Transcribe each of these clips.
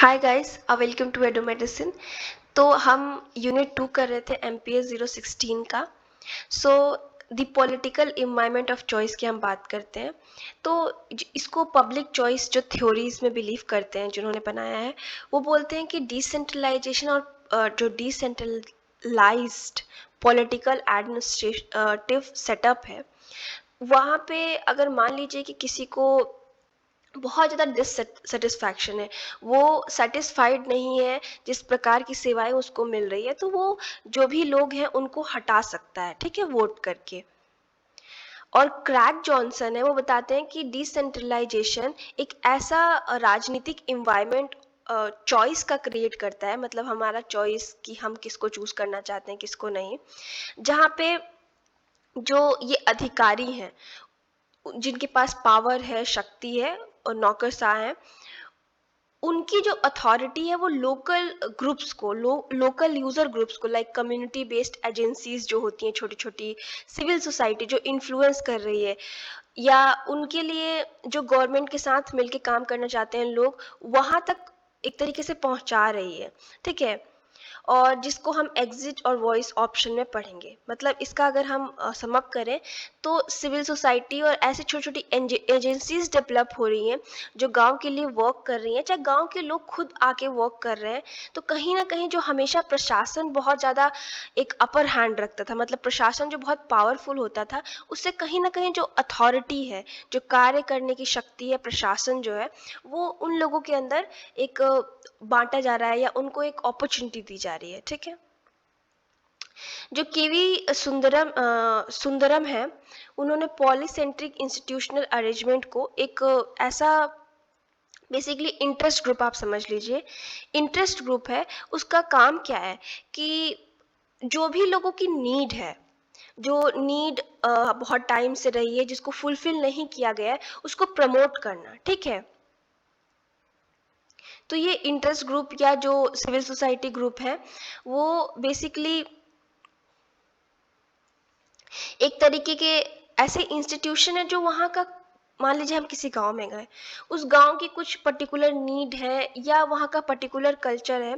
Hi guys, welcome to एडो medicine. तो हम यूनिट 2 कर रहे थे एमपीएस 016 का। So the political environment of choice की हम बात करते हैं। तो इसको पब्लिक चॉइस जो थ्योरीज में बिलीव करते हैं जिन्होंने बनाया है, वो बोलते हैं कि डिसेंट्रलाइजेशन और जो डिसेंट्रलाइज्ड पॉलिटिकल एडमिनिस्ट्रेटिव सेटअप है, वहाँ पे अगर मान लीजिए कि किसी को बहुत ज़्यादा डिससेटिस्फैक्शन है, वो सेटिस्फाइड नहीं है जिस प्रकार की सेवाएं उसको मिल रही है, तो वो जो भी लोग हैं उनको हटा सकता है, ठीक है, वोट करके। और क्रैग जॉनसन है, वो बताते हैं कि डिसेंट्रलाइजेशन एक ऐसा राजनीतिक इन्वायरमेंट चॉइस का क्रिएट करता है, मतलब हमारा चॉइस कि हम किसको चूज करना चाहते हैं किसको नहीं, जहाँ पे जो ये अधिकारी हैं जिनके पास पावर है, शक्ति है और नौकरशाह हैं, उनकी जो अथॉरिटी है वो लोकल ग्रुप्स को, लोकल यूजर ग्रुप्स को, लाइक कम्युनिटी बेस्ड एजेंसीज जो होती हैं, छोटी छोटी सिविल सोसाइटी जो इन्फ्लुएंस कर रही है, या उनके लिए जो गवर्नमेंट के साथ मिलके काम करना चाहते हैं लोग, वहां तक एक तरीके से पहुंचा रही है, ठीक है। और जिसको हम एग्जिट और वॉइस ऑप्शन में पढ़ेंगे। मतलब इसका अगर हम सम अप करें तो सिविल सोसाइटी और ऐसी छोटी छोटी एजेंसीज डेवलप हो रही हैं जो गांव के लिए वर्क कर रही हैं, चाहे गांव के लोग खुद आके वर्क कर रहे हैं। तो कहीं ना कहीं जो हमेशा प्रशासन बहुत ज़्यादा एक अपर हैंड रखता था, मतलब प्रशासन जो बहुत पावरफुल होता था, उससे कहीं ना कहीं जो अथॉरिटी है, जो कार्य करने की शक्ति है, प्रशासन जो है, वो उन लोगों के अंदर एक बांटा जा रहा है या उनको एक अपॉर्चुनिटी दी जा रही है, ठीक है। जो केवी सुंदरम है, उन्होंने पॉलीसेंट्रिक इंस्टीट्यूशनल अरेंजमेंट को एक ऐसा बेसिकली इंटरेस्ट ग्रुप, आप समझ लीजिए इंटरेस्ट ग्रुप है। उसका काम क्या है कि जो भी लोगों की नीड है, जो नीड बहुत टाइम से रही है, जिसको फुलफिल नहीं किया गया है, उसको प्रमोट करना, ठीक है। तो ये इंटरेस्ट ग्रुप या जो सिविल सोसाइटी ग्रुप है, वो बेसिकली एक तरीके के ऐसे इंस्टीट्यूशन है जो वहाँ का, मान लीजिए हम किसी गांव में गए, उस गांव की कुछ पर्टिकुलर नीड है या वहाँ का पर्टिकुलर कल्चर है,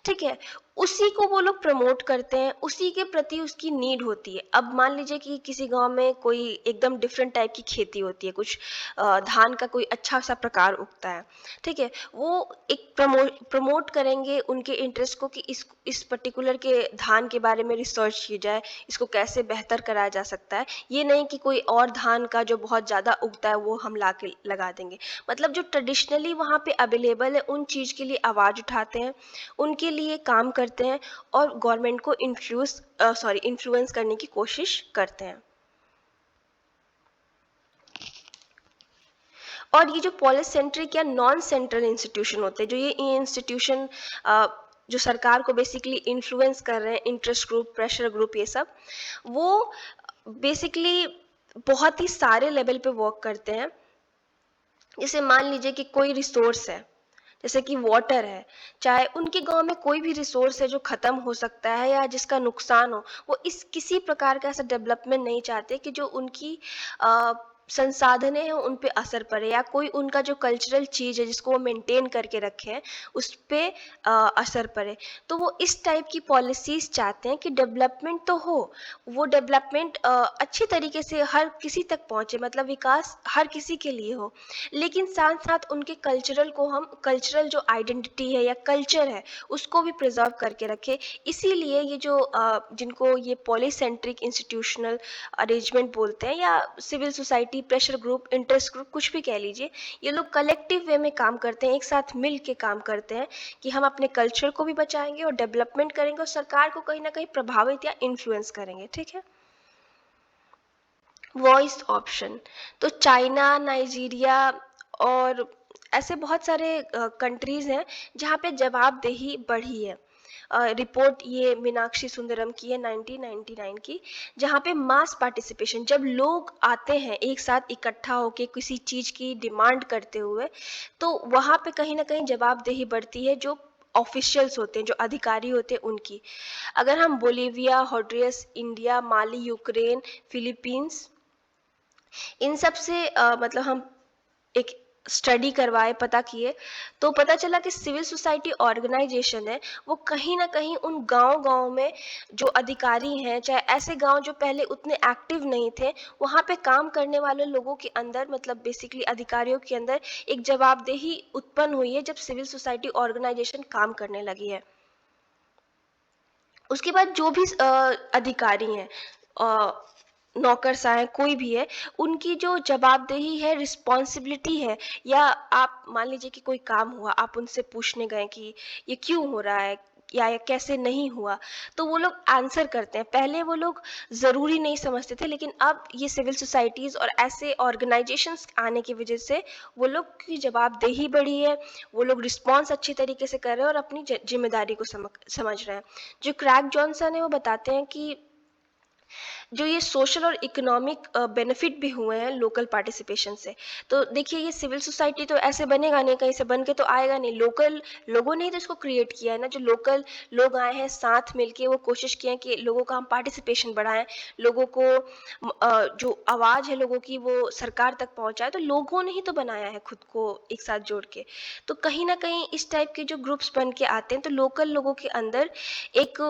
ठीक है, उसी को वो लोग प्रमोट करते हैं, उसी के प्रति उसकी नीड होती है। अब मान लीजिए कि किसी गांव में कोई एकदम डिफरेंट टाइप की खेती होती है, कुछ धान का कोई अच्छा सा प्रकार उगता है, ठीक है, वो एक प्रमोट करेंगे उनके इंटरेस्ट को कि इस पर्टिकुलर के धान के बारे में रिसर्च की जाए, इसको कैसे बेहतर कराया जा सकता है। ये नहीं कि कोई और धान का जो बहुत ज़्यादा उगता है वो हम ला के लगा देंगे। मतलब जो ट्रेडिशनली वहाँ पे अवेलेबल है, उन चीज़ के लिए आवाज़ उठाते हैं, उनके लिए काम करते हैं और गवर्नमेंट को इन्फ्लुएंस करने की कोशिश करते हैं। और ये जो पॉलिसेंट्रिक या नॉन सेंट्रल इंस्टीट्यूशन होते हैं, जो ये इंस्टीट्यूशन जो सरकार को बेसिकली इन्फ्लुएंस कर रहे हैं, इंटरेस्ट ग्रुप, प्रेशर ग्रुप, ये सब, वो बेसिकली बहुत ही सारे लेवल पे वर्क करते हैं। जैसे मान लीजिए कि कोई रिसोर्स है, जैसे कि वाटर है, चाहे उनके गांव में कोई भी रिसोर्स है जो खत्म हो सकता है या जिसका नुकसान हो, वो इस किसी प्रकार का ऐसा डेवलपमेंट नहीं चाहते कि जो उनकी संसाधनें हैं उन पे असर पड़े, या कोई उनका जो कल्चरल चीज़ है जिसको वो मेंटेन करके रखे हैं उस पे असर पड़े। तो वो इस टाइप की पॉलिसीज चाहते हैं कि डेवलपमेंट तो हो, वो डेवलपमेंट अच्छी तरीके से हर किसी तक पहुँचे, मतलब विकास हर किसी के लिए हो, लेकिन साथ साथ उनके कल्चरल जो आइडेंटिटी है या कल्चर है उसको भी प्रिजर्व करके रखे। इसीलिए ये जो जिनको ये पॉलीसेंट्रिक इंस्टीट्यूशनल अरेंजमेंट बोलते हैं, या civil society, pressure group, interest group, कुछ भी कह लीजिए, ये लोग कलेक्टिव वे में काम करते हैं, एक साथ मिल के काम करते हैं कि हम अपने कल्चर को भी बचाएंगे और डेवलपमेंट करेंगे और सरकार को कहीं ना कहीं प्रभावित या इन्फ्लुएंस करेंगे, ठीक है। वॉइस ऑप्शन, तो चाइना, नाइजीरिया और ऐसे बहुत सारे कंट्रीज हैं जहाँ पे जवाबदेही बढ़ी है। रिपोर्ट ये मीनाक्षी सुंदरम की है 1999 की, जहाँ पे मास पार्टिसिपेशन, जब लोग आते हैं एक साथ इकट्ठा होके किसी चीज़ की डिमांड करते हुए, तो वहाँ पे कहीं ना कहीं जवाबदेही बढ़ती है, जो ऑफिशियल्स होते हैं, जो अधिकारी होते हैं, उनकी। अगर हम बोलीविया, हॉन्डुरस, इंडिया, माली, यूक्रेन, फिलीपींस, इन सब से मतलब हम एक स्टडी करवाए, पता किए, तो पता चला कि सिविल सोसाइटी ऑर्गेनाइजेशन है वो कहीं ना कहीं उन गांव-गांव में जो अधिकारी हैं, चाहे ऐसे गांव जो पहले उतने एक्टिव नहीं थे, वहाँ पे काम करने वाले लोगों के अंदर, मतलब बेसिकली अधिकारियों के अंदर एक जवाबदेही उत्पन्न हुई है जब सिविल सोसाइटी ऑर्गेनाइजेशन काम करने लगी है। उसके बाद जो भी अधिकारी हैं, नौकरशाह हैं, कोई भी है, उनकी जो जवाबदेही है, रिस्पॉन्सिबिलिटी है, या आप मान लीजिए कि कोई काम हुआ, आप उनसे पूछने गए कि ये क्यों हो रहा है या ये कैसे नहीं हुआ, तो वो लोग आंसर करते हैं। पहले वो लोग ज़रूरी नहीं समझते थे, लेकिन अब ये सिविल सोसाइटीज़ और ऐसे ऑर्गेनाइजेशंस आने की वजह से वो लोग की जवाबदेही बढ़ी है, वो लोग रिस्पॉन्स अच्छी तरीके से कर रहे हैं और अपनी जिम्मेदारी को समझ रहे हैं। जो क्रैग जॉनसन है वो बताते हैं कि जो ये सोशल और इकोनॉमिक बेनिफिट भी हुए हैं लोकल पार्टिसिपेशन से। तो देखिए, ये सिविल सोसाइटी तो ऐसे बनेगा नहीं, कहीं से बन के तो आएगा नहीं, लोकल लोगों ने ही तो इसको क्रिएट किया है ना। जो लोकल लोग आए हैं साथ मिलके, वो कोशिश किए हैं कि लोगों का हम पार्टिसिपेशन बढ़ाएं, लोगों को जो आवाज़ है लोगों की वो सरकार तक पहुंचाए। तो लोगों ने ही तो बनाया है खुद को एक साथ जोड़ के। तो कहीं ना कहीं इस टाइप के जो ग्रुप्स बन के आते हैं, तो लोकल लोगों के अंदर एक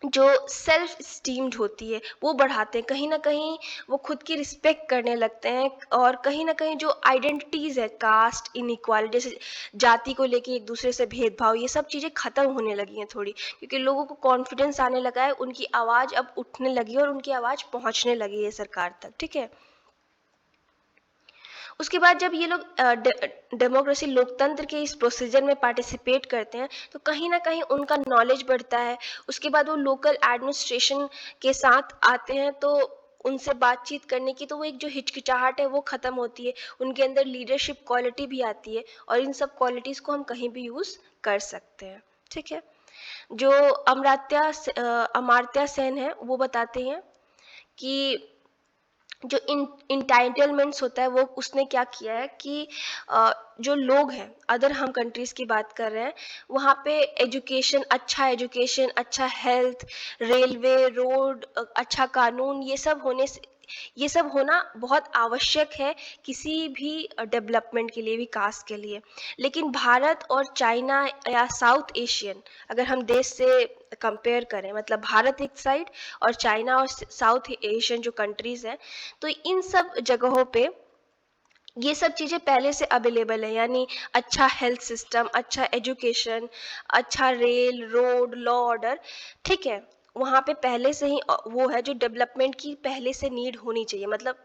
जो सेल्फ स्टीम्ड होती है वो बढ़ाते हैं। कहीं ना कहीं वो खुद की रिस्पेक्ट करने लगते हैं, और कहीं ना कहीं जो आइडेंटिटीज़ है, कास्ट इनइक्वालिटी, जैसे जाति को लेके एक दूसरे से भेदभाव, ये सब चीज़ें ख़त्म होने लगी हैं थोड़ी, क्योंकि लोगों को कॉन्फिडेंस आने लगा है, उनकी आवाज़ अब उठने लगी है और उनकी आवाज़ पहुंचने लगी है सरकार तक। ठीक है। उसके बाद जब ये लोग डेमोक्रेसी, लोकतंत्र के इस प्रोसीजर में पार्टिसिपेट करते हैं, तो कहीं ना कहीं उनका नॉलेज बढ़ता है। उसके बाद वो लोकल एडमिनिस्ट्रेशन के साथ आते हैं, तो उनसे बातचीत करने की तो वो एक जो हिचकिचाहट है वो ख़त्म होती है, उनके अंदर लीडरशिप क्वालिटी भी आती है, और इन सब क्वालिटीज़ को हम कहीं भी यूज़ कर सकते हैं। ठीक है। जो अमार्त्य सेन है वो बताते हैं कि जो इंटाइटलमेंट्स होता है, वो उसने क्या किया है कि जो लोग हैं, अदर हम कंट्रीज़ की बात कर रहे हैं, वहाँ पे एजुकेशन, अच्छा हेल्थ, रेलवे, रोड, अच्छा कानून, ये सब होना बहुत आवश्यक है किसी भी डेवलपमेंट के लिए, विकास के लिए। लेकिन भारत और चाइना या साउथ एशियन, अगर हम देश से कंपेयर करें, मतलब भारत एक साइड और चाइना और साउथ एशियन जो कंट्रीज़ हैं, तो इन सब जगहों पे ये सब चीज़ें पहले से अवेलेबल है, यानी अच्छा हेल्थ सिस्टम, अच्छा एजुकेशन, अच्छा रेल, रोड, लॉ ऑर्डर। ठीक है। वहाँ पे पहले से ही वो है जो डेवलपमेंट की पहले से नीड होनी चाहिए। मतलब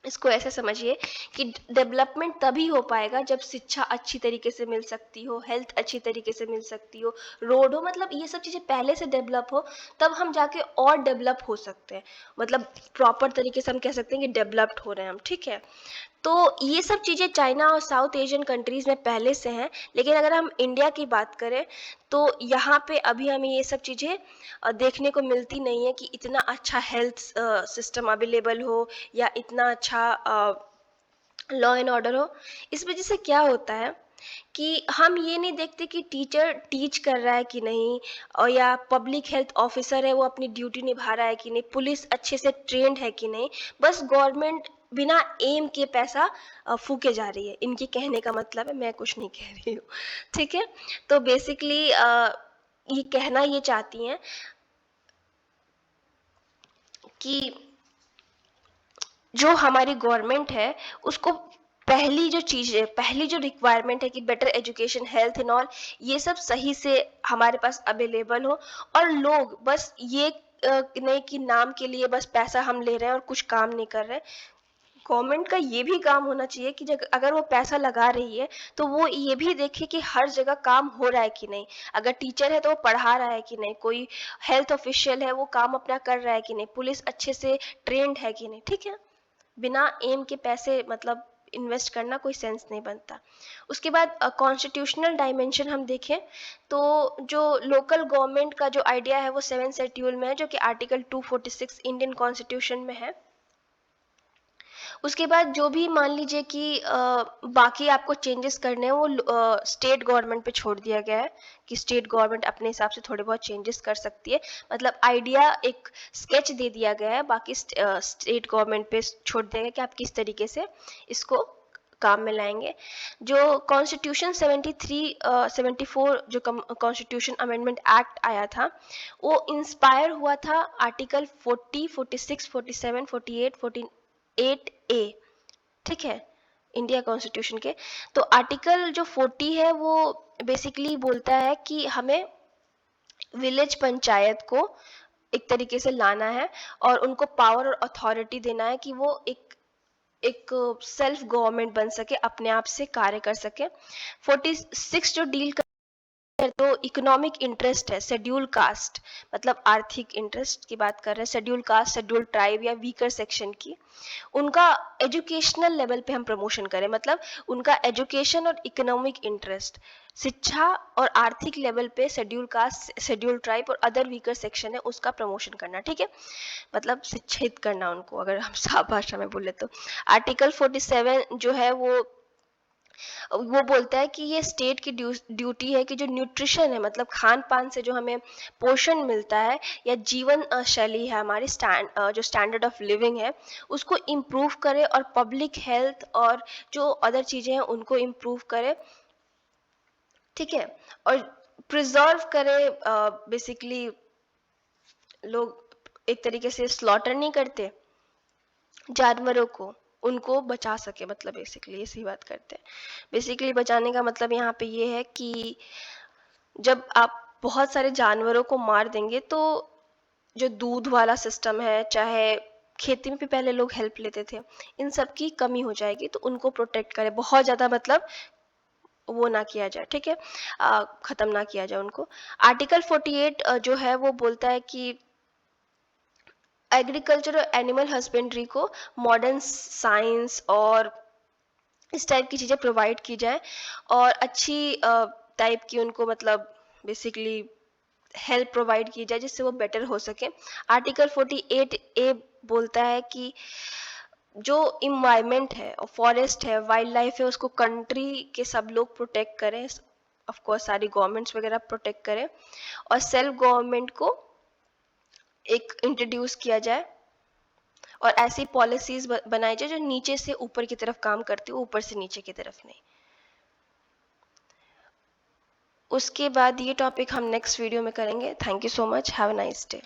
इसको ऐसे समझिए कि डेवलपमेंट तभी हो पाएगा जब शिक्षा अच्छी तरीके से मिल सकती हो, हेल्थ अच्छी तरीके से मिल सकती हो, रोड हो, मतलब ये सब चीज़ें पहले से डेवलप हो, तब हम जाके और डेवलप हो सकते हैं। मतलब प्रॉपर तरीके से हम कह सकते हैं कि डेवलप्ड हो रहे हैं हम। ठीक है। तो ये सब चीज़ें चाइना और साउथ एशियन कंट्रीज़ में पहले से हैं, लेकिन अगर हम इंडिया की बात करें, तो यहाँ पे अभी हमें ये सब चीज़ें देखने को मिलती नहीं है कि इतना अच्छा हेल्थ सिस्टम अवेलेबल हो, या इतना अच्छा लॉ एंड ऑर्डर हो। इस वजह से क्या होता है कि हम ये नहीं देखते कि टीचर टीच कर रहा है कि नहीं, और या पब्लिक हेल्थ ऑफिसर है वो अपनी ड्यूटी निभा रहा है कि नहीं, पुलिस अच्छे से ट्रेंड है कि नहीं। बस गवर्नमेंट बिना एम के पैसा फूके जा रही है, इनके कहने का मतलब है, मैं कुछ नहीं कह रही हूँ। ठीक है। तो बेसिकली ये कहना ये चाहती हैं कि जो हमारी गवर्नमेंट है उसको पहली जो चीज़ है, पहली जो रिक्वायरमेंट है कि better education, health and all, ये सब सही से हमारे पास अवेलेबल हो, और लोग बस ये नहीं कि नाम के लिए बस पैसा हम ले रहे हैं और कुछ काम नहीं कर रहे हैं। गवर्नमेंट का ये भी काम होना चाहिए कि अगर वो पैसा लगा रही है, तो वो ये भी देखे कि हर जगह काम हो रहा है कि नहीं। अगर टीचर है तो वो पढ़ा रहा है कि नहीं, कोई हेल्थ ऑफिशियल है वो काम अपना कर रहा है कि नहीं, पुलिस अच्छे से ट्रेंड है कि नहीं। ठीक है। बिना एम के पैसे मतलब इन्वेस्ट करना कोई सेंस नहीं बनता। उसके बाद कॉन्स्टिट्यूशनल डायमेंशन हम देखें, तो जो लोकल गवर्नमेंट का जो आइडिया है वो 7 शेड्यूल में है, जो कि आर्टिकल 246 इंडियन कॉन्स्टिट्यूशन में है। उसके बाद जो भी मान लीजिए कि बाकी आपको चेंजेस करने हैं, वो स्टेट गवर्नमेंट पे छोड़ दिया गया है कि स्टेट गवर्नमेंट अपने हिसाब से थोड़े बहुत चेंजेस कर सकती है। मतलब आइडिया एक स्केच दे दिया गया है, बाकी स्टेट गवर्नमेंट पे छोड़ दिया गया कि आप किस तरीके से इसको काम में लाएंगे। जो कॉन्स्टिट्यूशन 74 जो कॉन्स्टिट्यूशन अमेंडमेंट एक्ट आया था, वो इंस्पायर हुआ था आर्टिकल 40, 46, 47, 48, 48A, ठीक है, इंडिया कॉन्स्टिट्यूशन के। तो आर्टिकल जो 40 है वो बेसिकली बोलता है कि हमें विलेज पंचायत को एक तरीके से लाना है और उनको पावर और अथॉरिटी देना है कि वो एक सेल्फ गवर्नमेंट बन सके, अपने आप से कार्य कर सके। 46 जो डील तो इकोनॉमिक इंटरेस्ट है, शेड्यूल कास्ट, मतलब आर्थिक इंटरेस्ट की बात कर रहे हैं, शेड्यूल कास्ट, शेड्यूल ट्राइब या वीकर सेक्शन की, उनका एजुकेशनल लेवल पे हम प्रमोशन करें, मतलब उनका एजुकेशन और इकोनॉमिक इंटरेस्ट, शिक्षा और आर्थिक लेवल पे शेड्यूल कास्ट, शेड्यूल ट्राइब और अदर वीकर सेक्शन है उसका प्रमोशन करना, ठीक है, मतलब शिक्षित करना उनको, अगर हम साफ भाषा में बोले तो। आर्टिकल 47 जो है वो बोलता है कि ये स्टेट की ड्यूटी है कि जो न्यूट्रिशन है, मतलब खान पान से जो हमें पोषण मिलता है, या जीवन शैली है हमारी, जो स्टैंडर्ड ऑफ लिविंग है, उसको इम्प्रूव करे और पब्लिक हेल्थ और जो अदर चीज़ें हैं उनको इम्प्रूव करे, ठीक है, और प्रिजर्व करे। बेसिकली लोग एक तरीके से स्लॉटर नहीं करते जानवरों को, उनको बचा सके, मतलब बेसिकली ऐसी बात करते हैं। बेसिकली बचाने का मतलब यहाँ पे ये है कि जब आप बहुत सारे जानवरों को मार देंगे तो जो दूध वाला सिस्टम है, चाहे खेती में भी पहले लोग हेल्प लेते थे, इन सब की कमी हो जाएगी, तो उनको प्रोटेक्ट करें, बहुत ज़्यादा मतलब वो ना किया जाए, ठीक है, ख़त्म ना किया जाए उनको। आर्टिकल 48 जो है वो बोलता है कि एग्रीकल्चर और एनिमल हस्बेंड्री को मॉडर्न साइंस और इस टाइप की चीज़ें प्रोवाइड की जाए, और अच्छी टाइप की उनको मतलब बेसिकली हेल्प प्रोवाइड की जाए जिससे वो बेटर हो सके। आर्टिकल 48A बोलता है कि जो इन्वायरमेंट है और फॉरेस्ट है, वाइल्ड लाइफ है, उसको कंट्री के सब लोग प्रोटेक्ट करें, ऑफ कोर्स सारी गवर्नमेंट्स वगैरह प्रोटेक्ट करें, और सेल्फ गवर्नमेंट को एक इंट्रोड्यूस किया जाए, और ऐसी पॉलिसीज बनाई जाए जो नीचे से ऊपर की तरफ काम करती हो, ऊपर से नीचे की तरफ नहीं। उसके बाद ये टॉपिक हम नेक्स्ट वीडियो में करेंगे। Thank you so much, have a nice day.